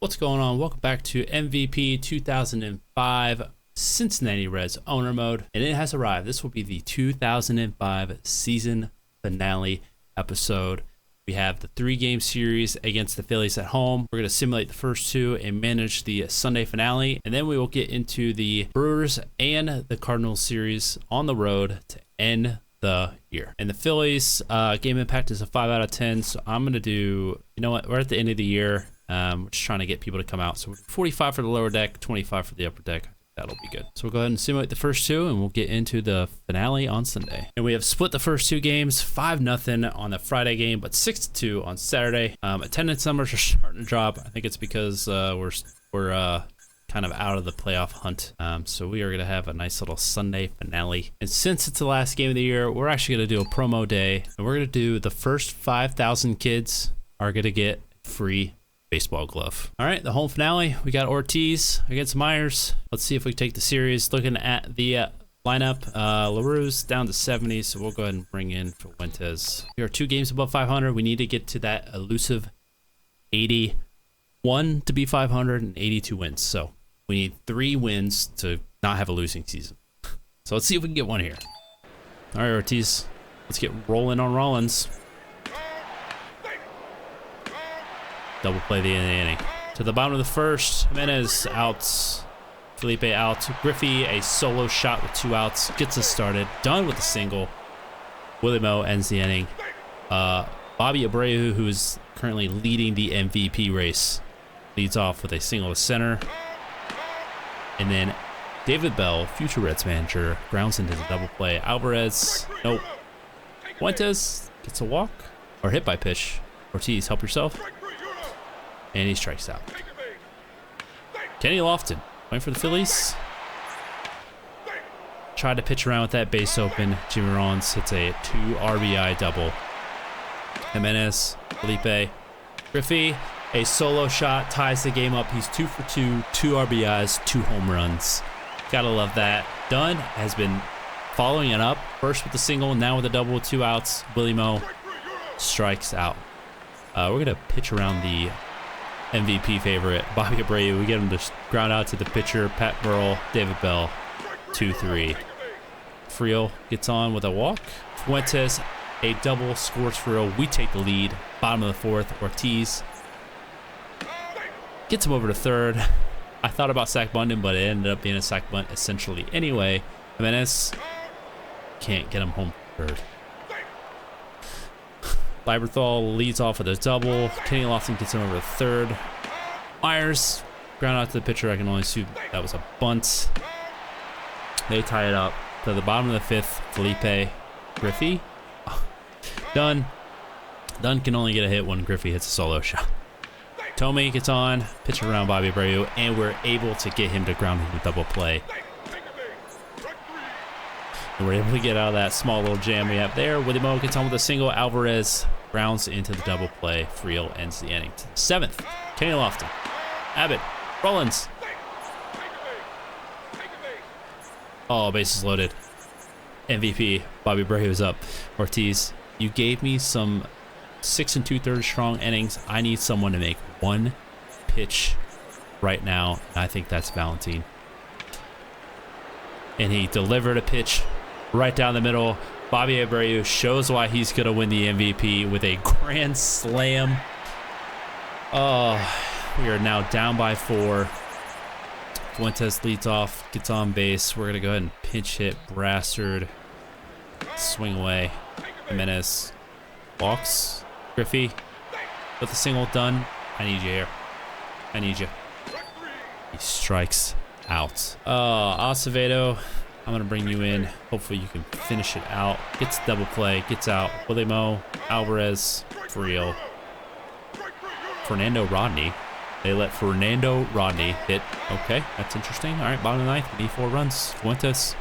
What's going on? Welcome back to MVP 2005 Cincinnati Reds owner mode, and it has arrived. This will be the 2005 season finale episode. We have the 3-game series against the Phillies at home. We're going to simulate the first two and manage the Sunday finale, and then we will get into the Brewers and the Cardinals series on the road to end the year. And the Phillies game impact is a 5 out of 10, so I'm going to do, you know what, we're at the end of the year. We're just trying to get people to come out. So 45 for the lower deck, 25 for the upper deck. That'll be good. So we'll go ahead and simulate the first two, and we'll get into the finale on Sunday. And we have split the first two games, 5-0 on the Friday game, but 6-2 on Saturday. Attendance numbers are starting to drop. I think it's because we're kind of out of the playoff hunt. So we are going to have a nice little Sunday finale. And since it's the last game of the year, we're actually going to do a promo day, and we're going to do the first 5,000 kids are going to get free baseball glove. All right, the home finale. We got Ortiz against Myers. Let's see if we can take the series. Looking at the lineup, LaRue's down to 70, so we'll go ahead and bring in Fuentes. We are 2 games above 500. We need to get to that elusive 81 to be 500 and 82 wins. So we need 3 wins to not have a losing season. So let's see if we can get one here. All right, Ortiz, let's get rolling on Rollins. Double play the inning. To the bottom of the first, Jimenez out, Felipe out, Griffey a solo shot with 2 outs, gets us started, done with a single. Willie Moe ends the inning. Bobby Abreu, who is currently leading the MVP race, leads off with a single to center. And then David Bell, future Reds manager, grounds into the double play. Alvarez, nope. Fuentes gets a walk, or hit by pitch. Ortiz, help yourself. And he strikes out. Kenny Lofton, waiting for the Phillies. Tried to pitch around with that base open. Jimmy Rollins hits a 2 RBI double. Jimenez, Felipe, Griffey, a solo shot, ties the game up. He's 2 for 2, 2 RBIs, 2 home runs. Gotta love that. Dunn has been following it up. First with the single, now with a double with 2 outs. Willie Moe strikes out. We're gonna pitch around the MVP favorite, Bobby Abreu. We get him to ground out to the pitcher, Pat Burrell, David Bell, 2-3. Friel gets on with a walk. Fuentes, a double, scores Friel. We take the lead. Bottom of the 4th, Ortiz gets him over to third. I thought about sack bunting, but it ended up being a sack bunt essentially anyway. Jimenez can't get him home third. Lieberthal leads off with a double. Kenny Lofton gets him over to third. Myers, ground out to the pitcher. I can only assume that was a bunt. They tie it up. To the bottom of the 5th, Felipe, Griffey. Dunn can only get a hit when Griffey hits a solo shot. Tomei gets on, pitch around Bobby Abreu, and we're able to get him to ground into double play. And we're able to get out of that small little jam we have there. Willie Moe gets on with a single. Alvarez grounds into the double play. Friel ends the inning. To the 7th, Kenny Lofton, Abbott, Rollins. Oh, bases loaded. MVP, Bobby Abreu is up. Ortiz, you gave me some 6 2/3 strong innings. I need someone to make 1 pitch right now. And I think that's Valentin. And he delivered a pitch right down the middle. Bobby Abreu shows why he's going to win the MVP with a grand slam. Oh, we are now down by 4. Fuentes leads off, gets on base. We're going to go ahead and pinch hit Brassard. Swing away. Jimenez walks. Griffey with a single done. I need you here. I need you. He strikes out. Acevedo, I'm going to bring you in. Hopefully you can finish it out. Gets double play. Gets out. Willie Moe, Alvarez, Friel. Fernando Rodney. They let Fernando Rodney hit. Okay, that's interesting. All right, bottom of the 9th. We need 4 runs. Fuentes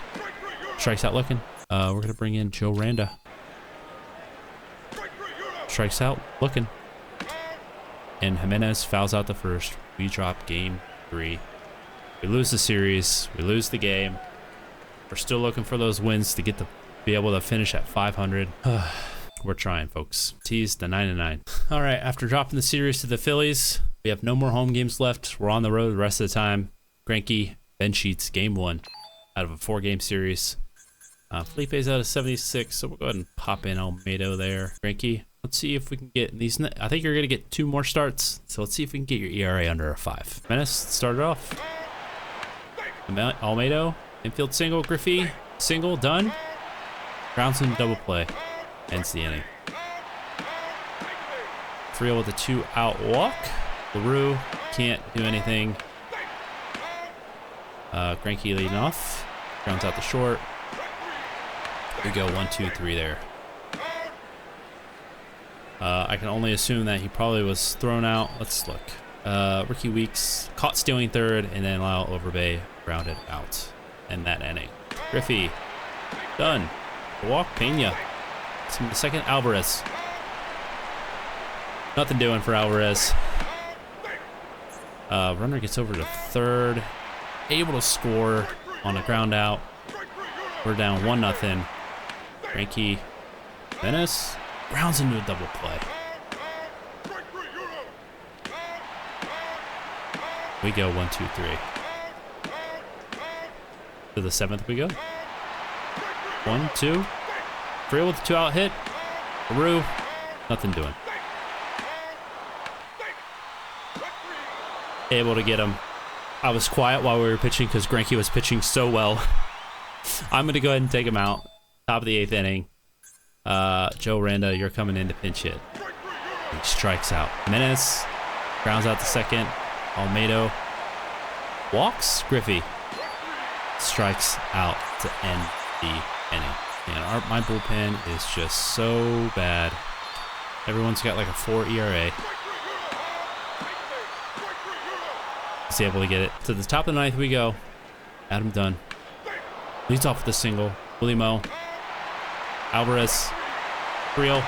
strikes out looking. We're going to bring in Joe Randa. Strikes out looking. And Jimenez fouls out the first. We drop game 3. We lose the series. We lose the game. We're still looking for those wins to be able to finish at 500. We're trying, folks. Tease the 9-9. All right, after dropping the series to the Phillies, We have no more home games left. We're on the road the rest of the time. Greinke, Ben Sheets, game 1 out of a 4-game series. Felipe's out of 76, so we'll go ahead and pop in Almeida there. Greinke, let's see if we can get these. I think you're going to get 2 more starts, so let's see if we can get your ERA under a 5. Menace, start it off. Almeida, infield single. Griffey, single, done. Brownson, double play. Ends the inning. Friel with a 2-out walk. LaRue can't do anything. Greinke leading off. Grounds out the short. We go 1, 2, 3 there. I can only assume that he probably was thrown out. Let's look. Ricky Weeks caught stealing third, and then Lyle Overbay grounded out in that inning. Griffey, done. Walk, Pena. The second, Alvarez. Nothing doing for Alvarez. Runner gets over to third. Able to score on a ground out. We're down 1-0. Greinke, Menace grounds into a double play. We go 1, 2, 3. To the 7th we go. 1, 2. Friel with a 2-out hit. LaRue, nothing doing. Able to get him. I was quiet while we were pitching because Greinke was pitching so well. I'm going to go ahead and take him out. Top of the 8th inning. Joe Randa, you're coming in to pinch hit. He strikes out. Menace grounds out the second. Almeida walks. Griffey strikes out to end the inning. And my bullpen is just so bad. Everyone's got like a 4 ERA. He's able to get it. To the top of the 9th we go. Adam Dunn leads off with a single. Willie Moe. Alvarez. Friel.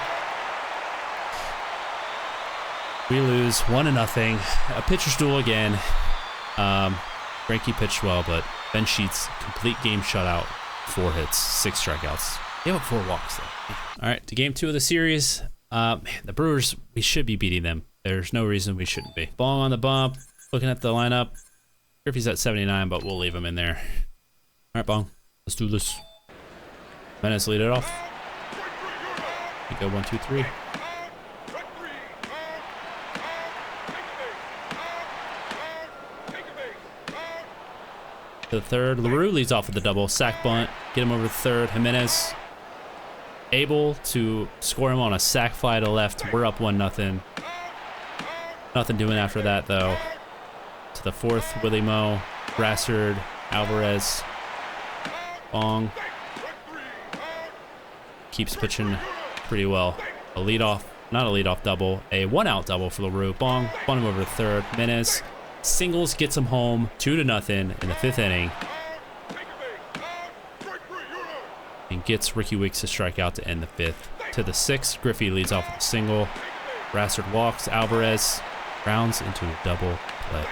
We lose 1-0. A pitcher's duel again. Greinke pitched well, but Ben Sheets, complete game shutout. 4 hits, 6 strikeouts. They have 4 walks though. All right, to game 2 of the series. Man, the Brewers, we should be beating them. There's no reason we shouldn't be. Ball on the bump. Looking at the lineup. Griffey's at 79, but we'll leave him in there. All right, Bong. Let's do this. Menace lead it off. We go 1, 2, 3. To the third. LaRue leads off with the double. Sack bunt. Get him over to third. Jimenez able to score him on a sack fly to left. We're up 1-0. Nothing doing after that, though. To the 4th, Willie Moe, Brassard, Alvarez, Bong. Keeps pitching pretty well. A leadoff, not a leadoff double, a 1-out double for LaRue. Bong, bunt him over to third. Menace singles, gets him home, 2-0 in the 5th inning. And gets Ricky Weeks to strike out to end the 5th. To the 6th, Griffey leads off with a single. Brassard walks, Alvarez rounds into a double play.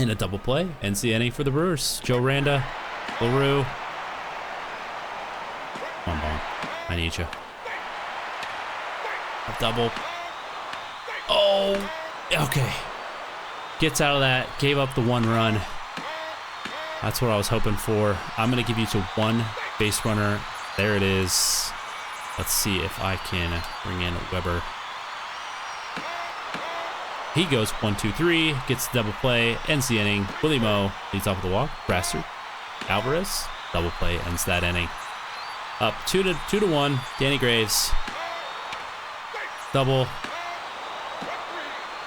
And a double play ends the inning for the Brewers. Joe Randa, LaRue. Come on, Bong. I need you. A double. Oh, okay. Gets out of that. Gave up the 1 run. That's what I was hoping for. I'm going to give you to 1 base runner. There it is. Let's see if I can bring in Weber. He goes 1, 2, 3, gets the double play, ends the inning. Willie Moe leads off with the walk. Brassard, Alvarez, double play, ends that inning. Up 2-1. Danny Graves, double,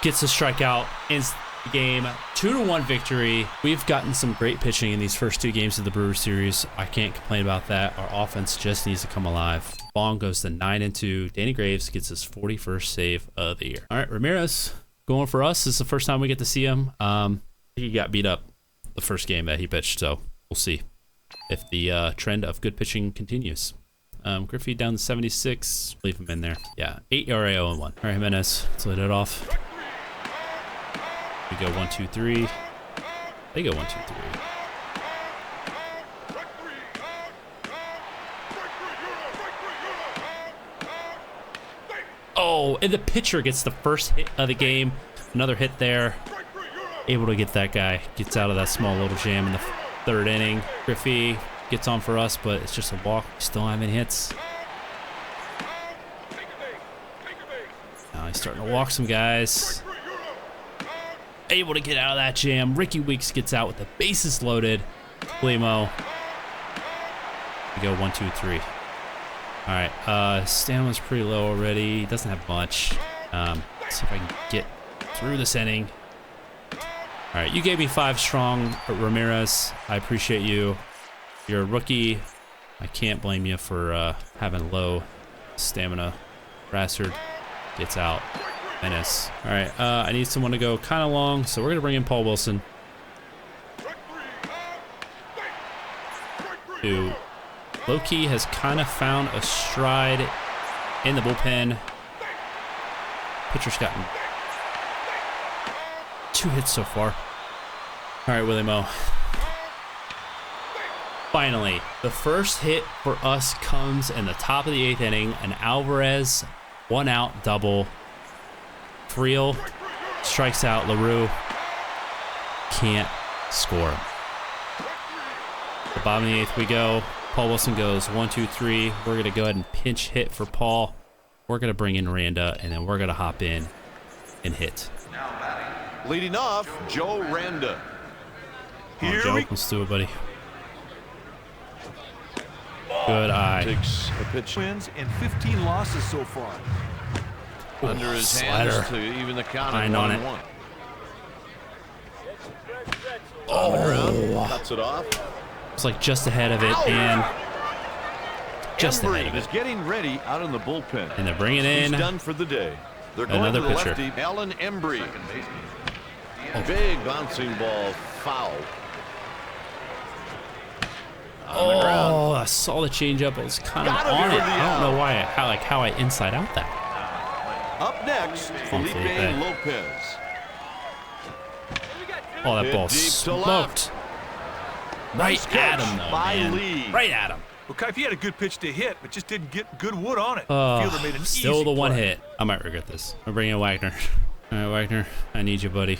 gets a strikeout, ends the game. 2-1 victory. We've gotten some great pitching in these first 2 games of the Brewers series. I can't complain about that. Our offense just needs to come alive. Bong goes to 9-2. Danny Graves gets his 41st save of the year. All right, Ramirez going for us. This is the first time we get to see him. He got beat up the first game that he pitched, so we'll see if the trend of good pitching continues. Griffey down to 76. Leave him in there. Yeah, 8 ERA, 0-1. All right, Jimenez, let's let it off. We go 1, 2, 3. They go 1, 2, 3. Oh, and the pitcher gets the first hit of the game. Another hit there. Able to get that guy. Gets out of that small little jam in the third inning. Griffey gets on for us, but it's just a walk. Still having hits. Now he's starting to walk some guys. Able to get out of that jam. Ricky Weeks gets out with the bases loaded. Limo. We go 1, 2, 3. All right. Stamina's pretty low already. Doesn't have much. Let's see if I can get through this inning. All right, you gave me 5 strong, Ramirez. I appreciate you. You're a rookie. I can't blame you for having low stamina. Brassard gets out. Menace. All right, I need someone to go kind of long, so we're going to bring in Paul Wilson. Who low-key has kind of found a stride in the bullpen. Pitcher's gotten 2 hits so far. All right, Willie Mo. Finally, the first hit for us comes in the top of the 8th inning. An Alvarez 1-out double. Friel strikes out. LaRue can't score. The bottom of the 8th we go. Paul Wilson goes 1, 2, 3. We're going to go ahead and pinch hit for Paul. We're going to bring in Randa, and then we're going to hop in and hit. Leading off, Joe Randa. Come on, Joe. Let's do it, buddy. Good eye. Takes a pitch. Wins and 15 losses so far. Under his hands to even the count of 1-1. Oh, cuts it off. It's like just ahead of it, and just Embry ahead of it. is getting ready out in the bullpen. And they're bringing in He's done for the day. They're going another to the pitcher. lefty, Alan Embry. Big bouncing ball, foul. Oh, I saw the changeup. I was kind of on it. I don't know why. How I inside out that. Up next, Felipe Lopez. Oh, that Hit ball deep to smoked. left. Right at him, though, man. Lee. Right at him. Well, Kipe, he had a good pitch to hit, but just didn't get good wood on it. Oh, Fielder made an still easy the one play. hit. I might regret this. I'm bringing in Wagner. All right, Wagner, I need you, buddy.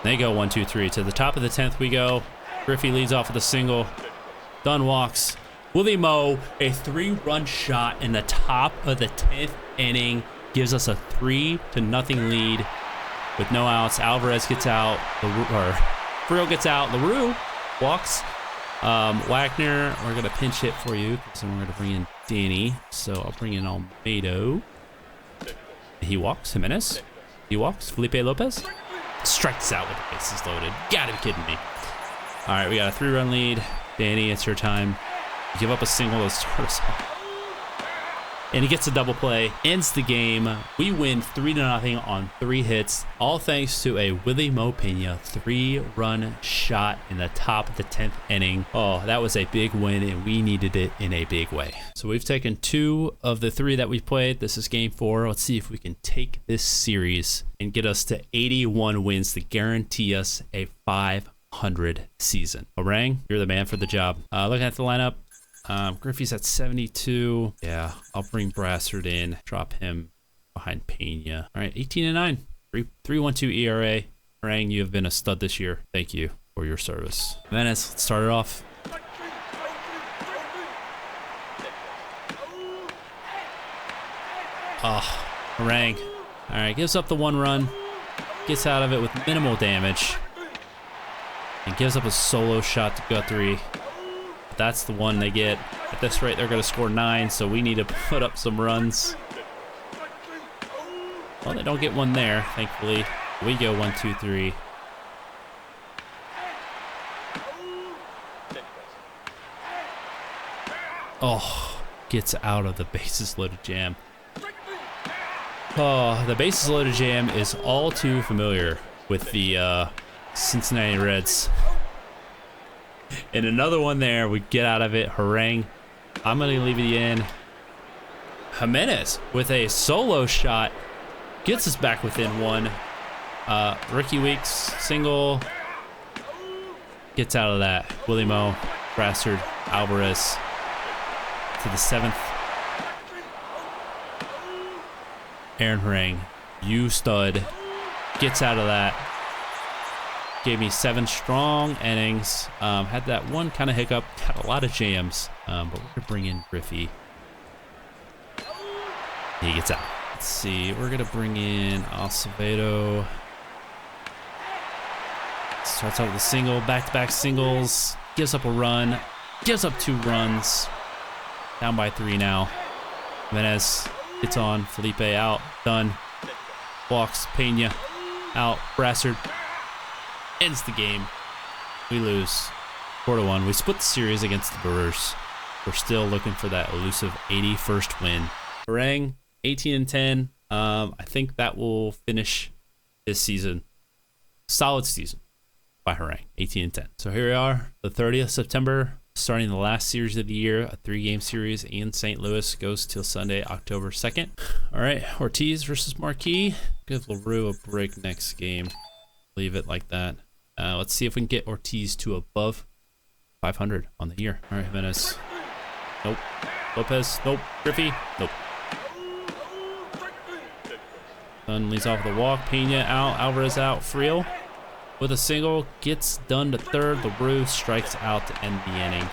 They go 1, 2, 3. To the top of the 10th we go. Griffey leads off with a single. Dunn walks. Willie Mo, a 3-run shot in the top of the 10th inning, gives us a 3-0 lead with no outs. Alvarez gets out. Friel gets out. LaRue walks. Wagner, we're going to pinch hit for you. So we're going to bring in Danny. So I'll bring in Almedo. He walks. Jimenez. He walks. Felipe Lopez. Strikes out with the bases loaded. Gotta be kidding me. All right, we got a 3-run lead. Danny, it's your time. You give up a single to start us off. And he gets a double play, ends the game. We win 3-0 on 3 hits, all thanks to a Willie Mo Pena 3-run shot in the top of the 10th inning. Oh, that was a big win, and we needed it in a big way. So we've taken 2 of the 3 that we've played. This is game 4. Let's see if we can take this series and get us to 81 wins to guarantee us a 500 season. Orang, you're the man for the job. Looking at the lineup. Griffey's at 72. Yeah, I'll bring Brassard in. Drop him behind Pena. All right, 18-9. 3.12 ERA. Orang, you have been a stud this year. Thank you for your service. Venice, let's start it off. Oh, Orang. All right, gives up the 1 run. Gets out of it with minimal damage. And gives up a solo shot to Guthrie. That's the one they get. At this rate, they're going to score 9, so we need to put up some runs. Well, they don't get one there, thankfully. We go 1, 2, 3. Oh, gets out of the bases loaded jam. Oh, the bases loaded jam is all too familiar with the Cincinnati Reds. And another one there, we get out of it. Harangue. I'm going to leave it in. Jimenez with a solo shot gets us back within 1. Ricky Weeks, single. Gets out of that. Willie Mo, Brassard, Alvarez to the 7th. Aaron Harang, you stud, gets out of that. Gave me 7 strong innings. Had that one kind of hiccup. Had a lot of jams. But we're going to bring in Griffey. He gets out. Let's see. We're going to bring in Acevedo. Starts out with a single. Back-to-back singles. Gives up a run. Gives up 2 runs. Down by 3 now. Jimenez gets on. Felipe out. Done. Walks. Pena out. Brassard ends the game. We lose 4-1. We split the series against the Brewers. We're still looking for that elusive 81st win. Harang, 18-10. I think that will finish this season. Solid season by Harang, 18-10. So here we are, the 30th of September, starting the last series of the year, a 3-game series in St. Louis. Goes till Sunday, October 2nd. All right, Ortiz versus Marquis. Give LaRue a break next game. Leave it like that. Let's see if we can get Ortiz to above 500 on the year. All right, Jimenez. Nope. Lopez. Nope. Griffey. Nope. Dunn leads off with a walk. Pena out. Alvarez out. Friel with a single. Gets done to third. LaRue strikes out to end the inning.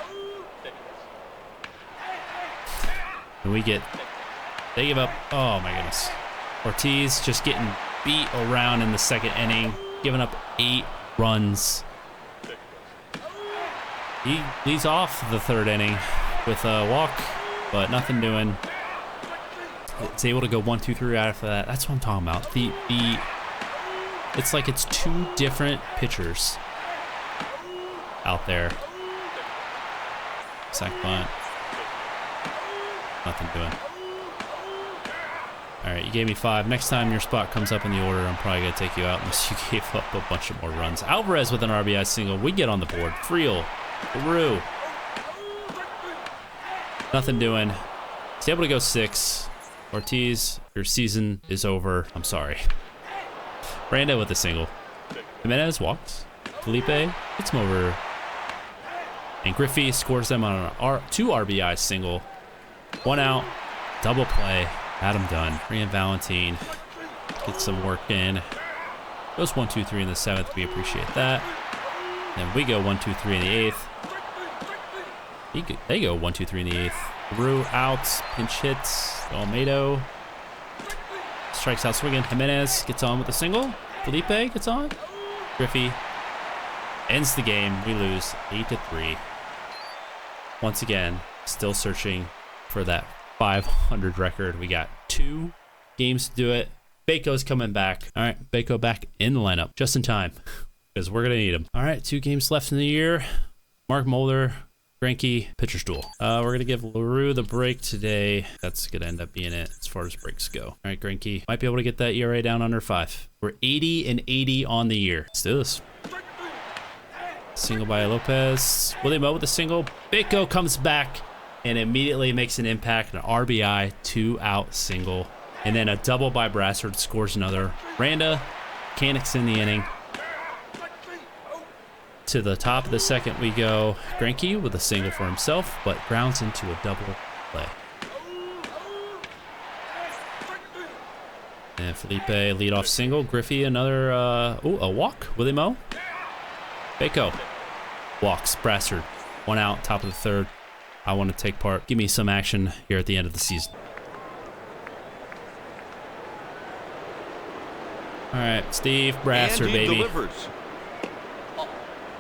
And they give up. Oh, my goodness. Ortiz just getting beat around in the second inning. Giving up 8 runs. He leads off the third inning with a walk, but nothing doing. It's able to go 1, 2, 3 right after that. That's what I'm talking about. It's like it's 2 different pitchers out there. Sack bunt. Nothing doing. All right, you gave me 5. Next time your spot comes up in the order, I'm probably going to take you out unless you gave up a bunch of more runs. Alvarez with an RBI single. We get on the board. Friel. LaRue. Nothing doing. He's able to go 6. Ortiz, your season is over. I'm sorry. Randa with a single. Jimenez walks. Felipe gets him over. And Griffey scores them on an 2 RBI single. 1 out. Double play. Adam done. Bring in Valentine. Get some work in. Goes 1, 2, 3 in the 7th. We appreciate that. Then we go 1, 2, 3 in the 8th. They go 1, 2, 3 in the 8th. Rue out. Pinch hits. Almedo strikes out swinging. Jimenez gets on with a single. Felipe gets on. Griffey ends the game. We lose 8-3. Once again, still searching for that 500 record. We got 2 games to do it. Baco's coming back. All right, Baco back in the lineup just in time because we're going to need him. All right, 2 games left in the year. Mark Mulder, Greinke, pitcher's duel. We're going to give LaRue the break today. That's going to end up being it as far as breaks go. All right, Greinke might be able to get that ERA down under 5. We're 80-80 on the year. Let's do this. Single by Lopez. Willie Mo with a single. Baco comes back and immediately makes an impact. An RBI, 2-out single. And then a double by Brassard scores another. Randa, mechanics in the inning. To the top of the second we go. Greinke with a single for himself, but grounds into a double play. And Felipe leadoff single. Griffey another, a walk. Willie Mo. Baco walks. Brassard 1 out, top of the 3rd. I want to take part. Give me some action here at the end of the season. All right, Steve Brassard, baby. Delivers.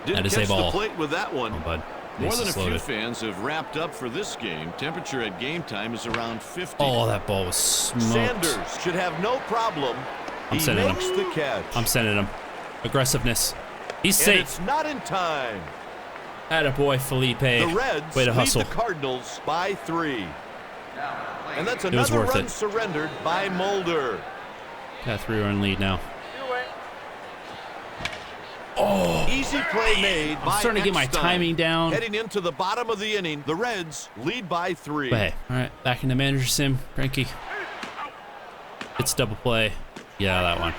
Didn't That is catch a ball. the plate with that one. Oh, bud. More Bases than a few loaded. fans have wrapped up for this game. Temperature at game time is around 50. Oh, that ball was smoked. Sanders should have no problem. I'm He sending makes him. the catch. I'm sending him. Aggressiveness. He's And safe. it's not in time. Attaboy, Felipe. The Reds Way to lead hustle. the Cardinals by 3. And that's was another worth run it. surrendered by Mulder. Got a 3-run lead now. Easy play made by I'm starting to get my Eckstein. timing down. Heading into the bottom of the inning, the Reds lead by 3. But hey, all right, back in the manager sim. Greinke. It's double play. Yeah, that one.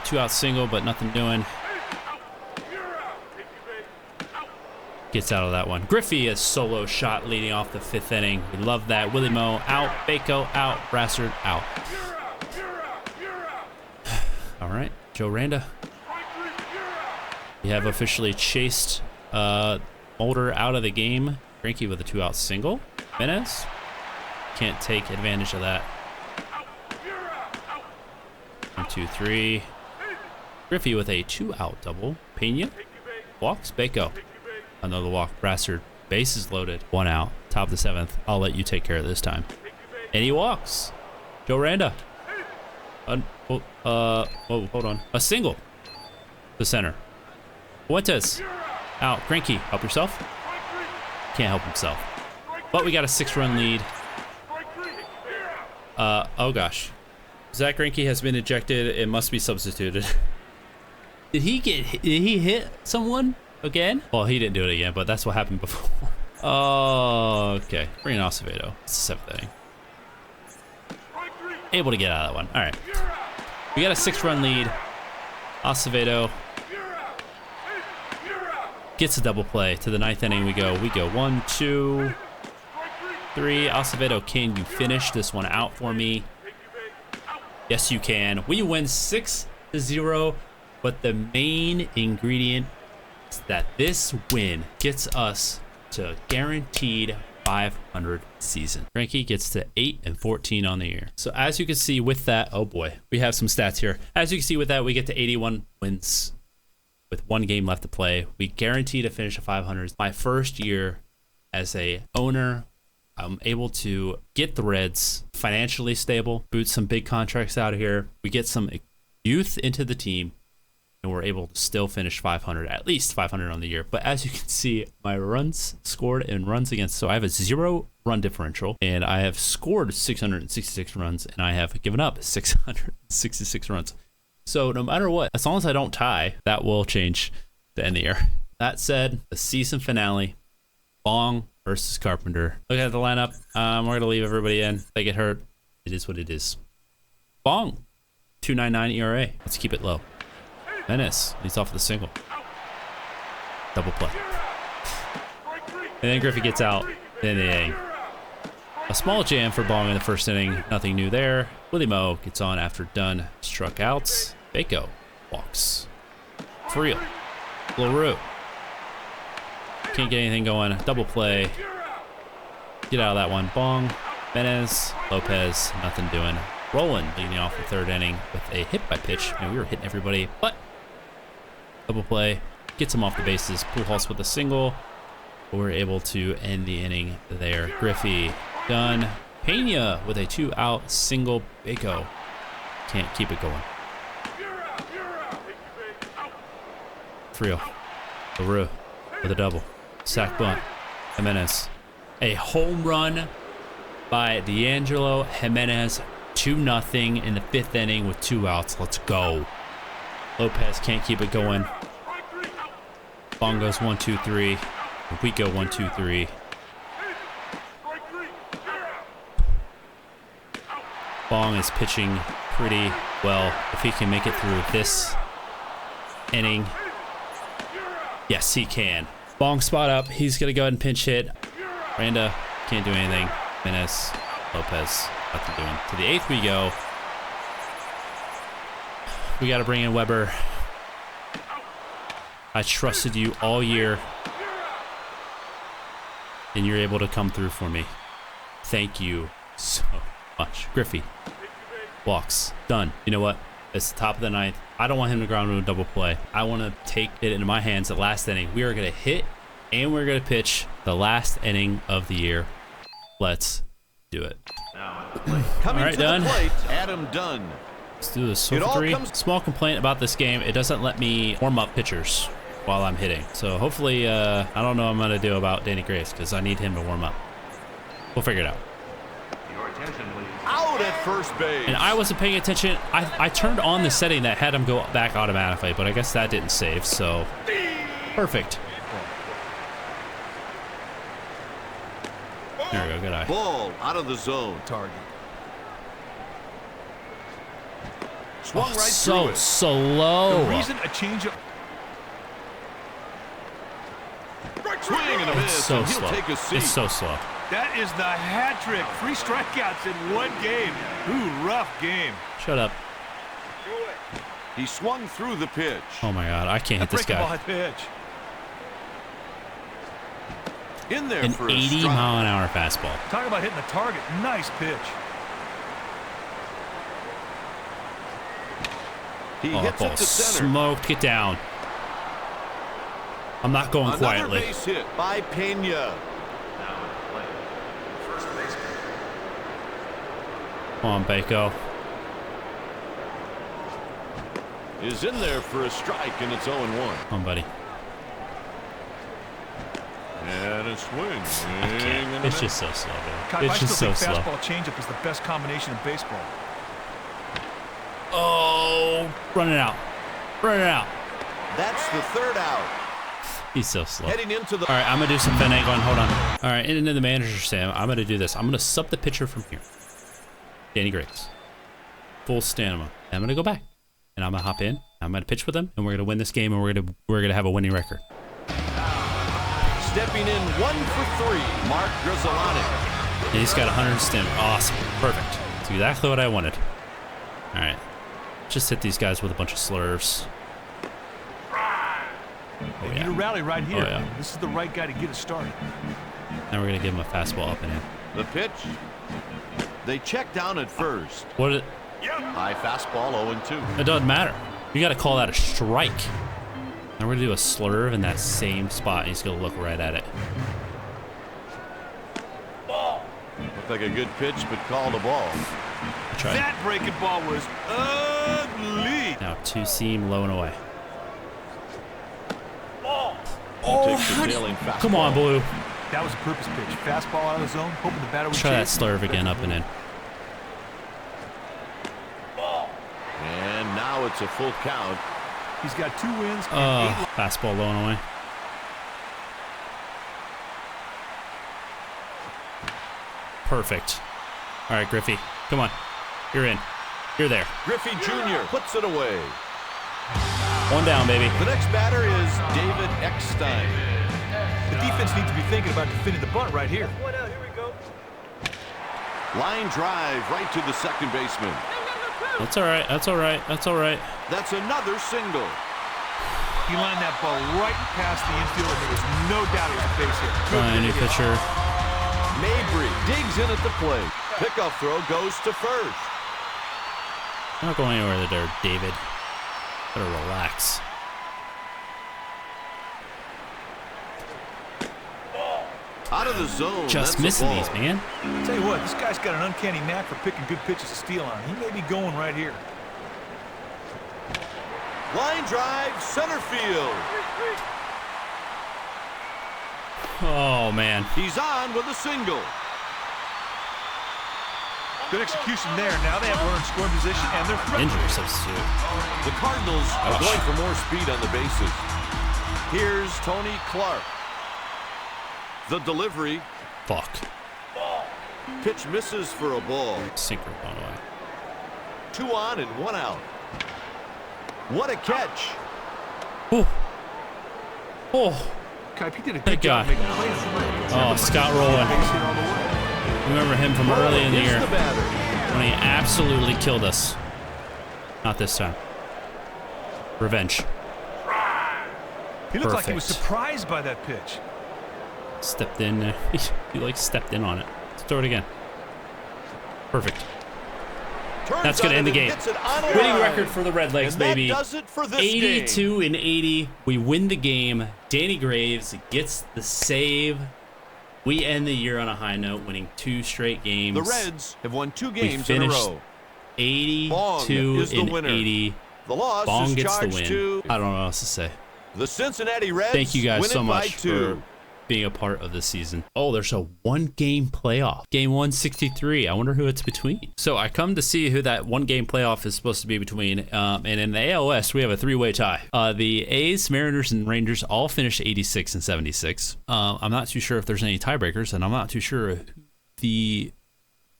2-out single, but nothing doing. gets out of that one. Griffey, a solo shot leading off the 5th inning. We love that. Willie Moe out. Bako out. Brassard out. All right, Joe Randa. We have officially chased Mulder out of the game. Greinke with a 2-out single. Jimenez can't take advantage of that. 1, 2, 3. Griffey with a 2-out double. Pena walks. Bako. Another walk. Brassard. Bases loaded. 1 out. Top of the 7th. I'll let you take care of this time. And he walks. Joe Randa. Hold on. A single. The center. Fuentes. Out. Greinke. Help yourself. Can't help himself. But we got a 6-run lead. Oh gosh. Zach Greinke has been ejected. It must be substituted. Did he hit someone again? Well, he didn't do it again, but that's what happened before. Oh, okay. Bring in Acevedo. It's the 7th inning. Able to get out of that one. All right. We got a 6-run lead. Acevedo gets a double play. To the 9th inning we go. We go 1, 2, 3. Acevedo, can you finish this one out for me? Yes, you can. We win 6-0, but the main ingredient is that this win gets us to guaranteed 500 season. Greinke gets to 8-14 on the year. So as you can see with that, oh boy, we have some stats here. As you can see with that, we get to 81 wins with 1 game left to play. We guarantee to finish at 500. My first year as a owner, I'm able to get the Reds financially stable, boot some big contracts out of here. We get some youth into the team, and we're able to still finish 500, at least 500 on the year. But as you can see, my runs scored and runs against, so I have a 0 run differential, and I have scored 666 runs, and I have given up 666 runs. So no matter what, as long as I don't tie, that will change the end of the year. That said, the season finale, Bong versus Carpenter. Look at the lineup. We're going to leave everybody in. If they get hurt, it is what it is. Bong, 2.99 ERA. Let's keep it low. Menace leads off with a single. Double play. And then Griffey gets out in the inning. A small jam for Bong in the 1st inning. Nothing new there. Willie Moe gets on after Dunn struck outs. Bako walks. For real. LaRue. Can't get anything going. Double play. Get out of that one. Bong. Menez. Lopez. Nothing doing. Roland leading off the 3rd inning with a hit by pitch. And we were hitting everybody, but double play. Gets him off the bases. Pujols with a single. But we're able to end the inning there. Griffey. Dunn. Pena with a 2-out single. Bako can't keep it going. Frio. LaRue with a double. Sack bunt. Jimenez. A home run by D'Angelo Jimenez. 2-0 in the 5th inning with 2 outs. Let's go. Lopez can't keep it going. Bong goes 1, 2, 3. We go 1, 2, 3. Bong is pitching pretty well. If he can make it through this inning. Yes, he can. Bong spot up. He's going to go ahead and pinch hit. Randa can't do anything. Menace, Lopez, nothing doing. To the 8th we go. We got to bring in Weber. I trusted you all year, and you're able to come through for me. Thank you so much. Griffey walks. Done. You know what? It's the top of the 9th. I don't want him to ground into a double play. I want to take it into my hands at last inning. We are going to hit, and we're going to pitch the last inning of the year. Let's do it. Coming All right, to Dunn. the plate, Adam Dunn. Let's do this. So for 3. Small complaint about this game. It doesn't let me warm up pitchers while I'm hitting. So hopefully, I don't know what I'm going to do about Danny Grace because I need him to warm up. We'll figure it out. Your attention, please. Out at first base. And I wasn't paying attention. I turned on the setting that had him go back automatically, but I guess that didn't save, so perfect. There we go, good eye. Ball out of the zone. Target. Swung right so through it. slow. The reason a change of Swing swing and a miss. It's so and he'll slow. take a seat. It's so slow. That is the hat trick. 3 strikeouts in 1 game. Ooh, rough game. Shut up. He swung through the pitch. Oh my God, I can't hit this Breaking ball guy. pitch. In there An for a 80 strike. mile an hour fastball. Talk about hitting the target. Nice pitch. He Oh, that hits it ball to center. smoked. Get down. I'm not going Another quietly. base hit by Pena. Come on, Bako. Is in there for a strike, and it's 0-1. Come on, buddy. And a swing. Can't. It's just so slow, Kyle, dude. I It's just still so think slow. fastball changeup is the best combination in baseball. Oh, run it out. Run it out. That's the 3rd out. He's so slow. Heading into the... All right, I'm going to do some finagling. Hold on. All right, into the manager, Sam. I'm going to do this. I'm going to sub the pitcher from here. Danny Graves. Full stamina. I'm going to go back. And I'm going to hop in. I'm going to pitch with him. And we're going to win this game. And we're going to have a winning record. Stepping in 1 for 3, Mark Grizzolani. And he's got 100 stem. Awesome. Perfect. That's exactly what I wanted. All right. Just hit these guys with a bunch of slurves. They need a rally right here. Oh, yeah. This is the right guy to get it started. Now we're going to give him a fastball up and in. The pitch. They check down at first. What? High fastball, 0-2. It doesn't matter. You got to call that a strike. Now we're going to do a slurve in that same spot. And he's going to look right at it. Looked like a good pitch, but called a ball. Try. That breaking ball was ugly. Now 2-seam, low and away. Takes the tailing fastball. Come on, Blue. That was a purpose pitch. Fastball out of the zone, hoping the batter would Try that chase. slurve again, up and in. And now it's a full count. He's got 2 wins and 8 Fastball low and away. Perfect. All right, Griffey. Come on. You're in. You're there. Griffey Jr. puts it away. 1 down, baby. The next batter is David Eckstein. The defense needs to be thinking about defending the bunt right here. Line drive right to the second baseman. That's all right. That's all right. That's all right. That's another single. He lined that ball right past the infield, and there was no doubt it was a base hit. Good Fine, new hit. pitcher. Mabry digs in at the plate. Pickoff throw goes to first. I'm not going anywhere there, David. Better relax. Out of the zone. Just That's a missing ball. these, man. Tell you what, this guy's got an uncanny knack for picking good pitches to steal on. He may be going right here. Line drive, center field. Oh, man. He's on with a single. Good execution there. Now they have runner in scoring position, and they're threatening. Injury substitute. The Cardinals are Ouch. going for more speed on the bases. Here's Tony Clark. The delivery. Fuck. Pitch misses for a ball. Sinker going away. 2 on and 1 out. What a catch. Oh. Oh. Kipe, he did a That good job guy. making plays. Oh, Scott Rowland. Base hit all the way. Remember him from early in the Here's year the batter. when he absolutely killed us. Not this time. Revenge. He looked like he was Perfect. surprised by that pitch. Stepped in there. He like stepped in on it. Let's throw it again. Perfect. Turns That's going on to end the it and game. hits it on a Winning line. record for the Red Legs, And that baby. does it for this 82 game. and 80. We win the game. Danny Graves gets the save. We end the year on a high note, winning 2 straight games. The Reds have won 2 games in a finished row. 82 Bong is the and winner. 80. The loss Bong is gets the charged win. to I don't know what else to say. the Cincinnati Reds. Thank you guys win so it by much 2. for being a part of this season. Oh, there's a 1-game playoff. Game 163. I wonder who it's between. So I come to see who that 1-game playoff is supposed to be between. And in the AL West, we have a 3-way tie. The A's, Mariners, and Rangers all finished 86 and 76. I'm not too sure if there's any tiebreakers, and I'm not too sure who the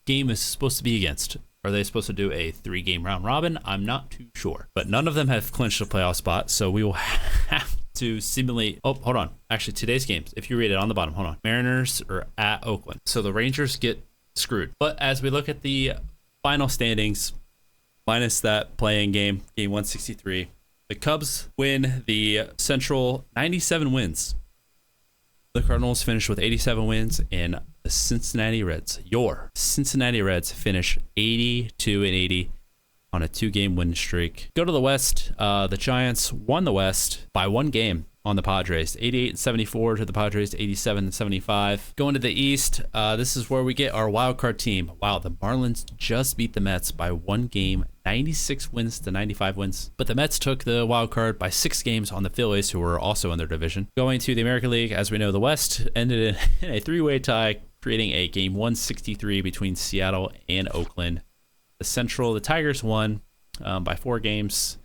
game is supposed to be against. Are they supposed to do a 3-game round robin? I'm not too sure. But none of them have clinched a playoff spot, so we will have to simulate. Oh, hold on. Actually, today's games, if you read it on the bottom, hold on. Mariners are at Oakland. So the Rangers get screwed. But as we look at the final standings, minus that play-in game, game 163, the Cubs win the Central 97 wins. The Cardinals finish with 87 wins, and the Cincinnati Reds, your Cincinnati Reds, finish 82-80 on a 2-game win streak. Go to the West. The Giants won the West by 1 game on the Padres, 88-74 to the Padres, 87-75. Going to the East, this is where we get our wild card team. Wow, the Marlins just beat the Mets by 1 game, 96 wins to 95 wins. But the Mets took the wild card by 6 games on the Phillies, who were also in their division. Going to the American League, as we know, the West ended in a 3-way tie, creating a game 163 between Seattle and Oakland. The Central, the Tigers won by 4 games,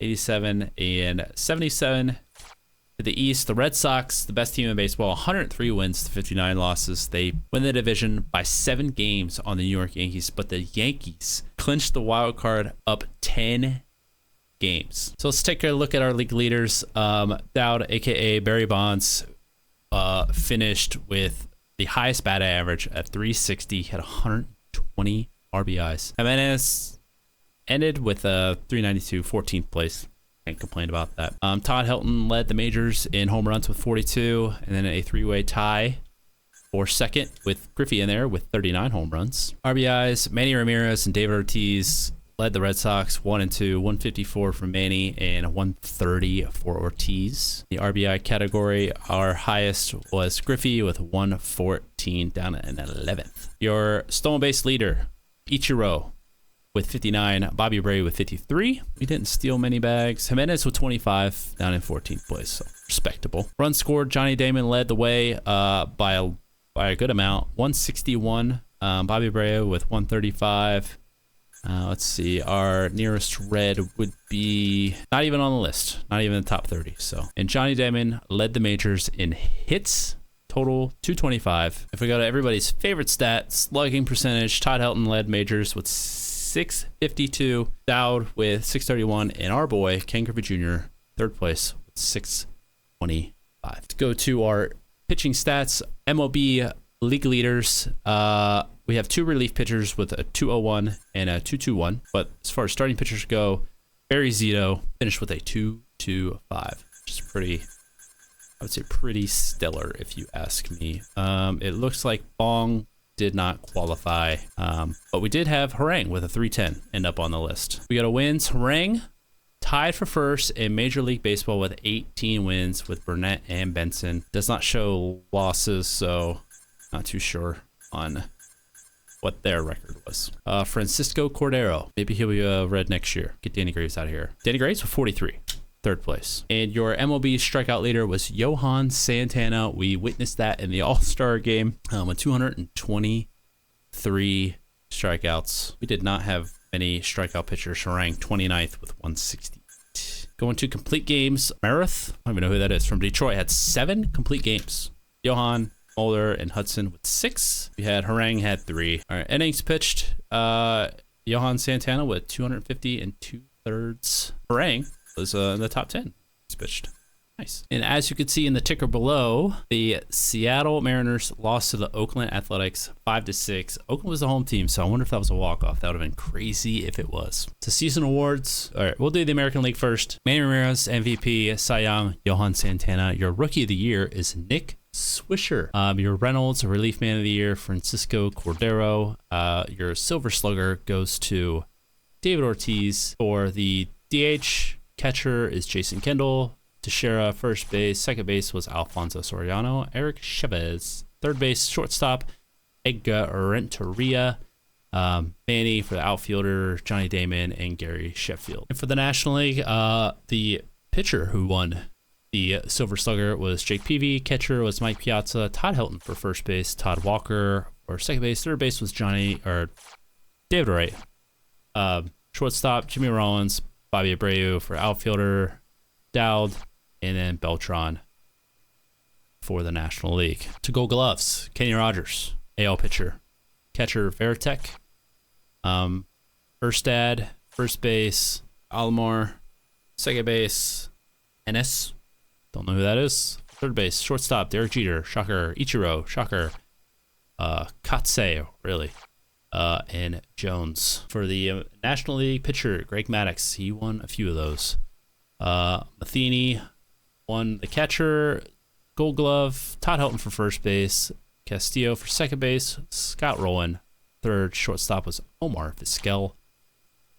87-77. To the East, the Red Sox, the best team in baseball, 103 wins to 59 losses. They win the division by 7 games on the New York Yankees, but the Yankees clinched the wild card up 10 games. So let's take a look at our league leaders. Dowd, aka Barry Bonds, finished with the highest batting average at 360, had 120 RBIs. Jimenez ended with a 392, 14th place. Can't complain about that. Todd Helton led the majors in home runs with 42, and then a 3-way tie for second with Griffey in there with 39 home runs. RBIs, Manny Ramirez and David Ortiz led the Red Sox 1 and 2, 154 for Manny and 130 for Ortiz. The RBI category, our highest was Griffey with 114, down in 11th. Your stolen base leader, Ichiro, with 59, Bobby Bray with 53. We didn't steal many bags. Jimenez with 25, down in 14th place, so respectable. Runs scored, Johnny Damon led the way by a good amount, 161. Bobby Bray with 135. Let's see, our nearest red would be not even on the list, not even in the top 30. So, and Johnny Damon led the majors in hits. Total 225. If we go to everybody's favorite stat, slugging percentage, Todd Helton led majors with 652, Dowd with 631, and our boy Ken Griffey Jr. third place with 625. Let's go to our pitching stats. MLB league leaders. We have 2 relief pitchers with a 201 and a 221. But as far as starting pitchers go, Barry Zito finished with a 225, which is pretty, I would say, pretty stellar if you ask me. It looks like Bong did not qualify, but we did have Harang with a 310 end up on the list. We got a wins. Harang tied for first in Major League Baseball with 18 wins with Burnett and Benson. Does not show losses, so not too sure on what their record was. Francisco Cordero, maybe he'll be red next year. Get Danny Graves out of here. Danny Graves with 43. Third place. And your MLB strikeout leader was Johan Santana. We witnessed that in the All-Star game with 223 strikeouts. We did not have many strikeout pitchers. Harang 29th with 168. Going to complete games. Meredith, I don't even know who that is, from Detroit, had 7 complete games. Johan, Mulder, and Hudson with 6. We had Harang had 3. All right, innings pitched. Johan Santana with 250 and 2/3. Harang was in the top 10. He's pitched. Nice. And as you can see in the ticker below, the Seattle Mariners lost to the Oakland Athletics 5-6. Oakland was the home team, so I wonder if that was a walk-off. That would have been crazy if it was. To season awards. All right, we'll do the American League first. Manny Ramirez, MVP, Cy Young, Johan Santana. Your Rookie of the Year is Nick Swisher. Your Reynolds, Relief Man of the Year, Francisco Cordero. Your Silver Slugger goes to David Ortiz. For the DH, catcher is Jason Kendall. Teixeira, first base. Second base was Alfonso Soriano. Eric Chavez. Third base, shortstop, Edgar Renteria. Manny for the outfielder, Johnny Damon, and Gary Sheffield. And for the National League, the pitcher who won the Silver Slugger was Jake Peavy. Catcher was Mike Piazza. Todd Helton for first base. Todd Walker for second base. Third base was David Wright. Shortstop, Jimmy Rollins. Bobby Abreu for outfielder, Dowd, and then Beltran for the National League. To Gold Gloves, Kenny Rogers, AL pitcher. Catcher, Veritek. Erstad, first base, Alomar. Second base, Ennis. Don't know who that is. Third base, shortstop, Derek Jeter, shocker. Ichiro, shocker. Kotsay, really. And Jones. For the National League pitcher, Greg Maddux, he won a few of those. Matheny won the catcher, Gold Glove. Todd Helton for first base, Castillo for second base, Scott Rowland third. Shortstop was Omar Vizquel.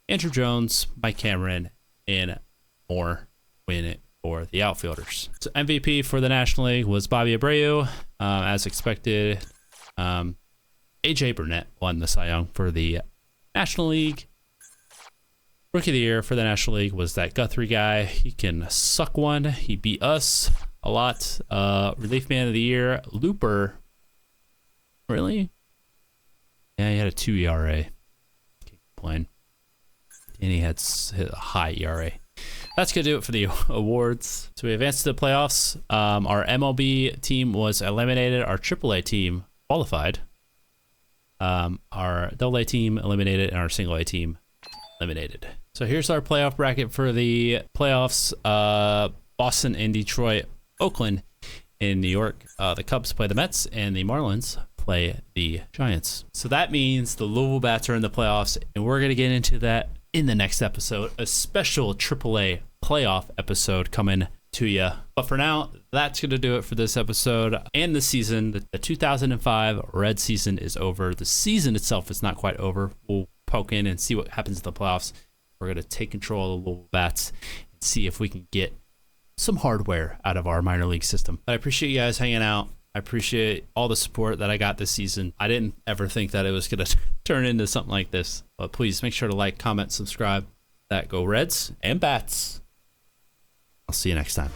Andrew Jones, Mike Cameron, and more win it for the outfielders. So MVP for the National League was Bobby Abreu, as expected. AJ Burnett won the Cy Young for the National League. Rookie of the Year for the National League was that Guthrie guy. He can suck one. He beat us a lot. Relief Man of the Year, Looper. Really? Yeah, he had a 2 ERA. Can't complain. And he had a high ERA. That's going to do it for the awards. So we advanced to the playoffs. Our MLB team was eliminated. Our AAA team qualified. Our AA team eliminated, and our single A team eliminated. So here's our playoff bracket for the playoffs. Boston and Detroit, Oakland in New York. The Cubs play the Mets, and the Marlins play the Giants. So that means the Louisville Bats are in the playoffs, and we're going to get into that in the next episode. A special AAA playoff episode coming to you. But for now, that's going to do it for this episode and the season. The 2005 Red season is over. The season itself is not quite over. We'll poke in and see what happens in the playoffs. We're going to take control of the Louisville Bats and see if we can get some hardware out of our minor league system. But I appreciate you guys hanging out. I appreciate all the support that I got this season. I didn't ever think that it was going to turn into something like this. But please make sure to like, comment, subscribe. That go Reds and Bats. I'll see you next time.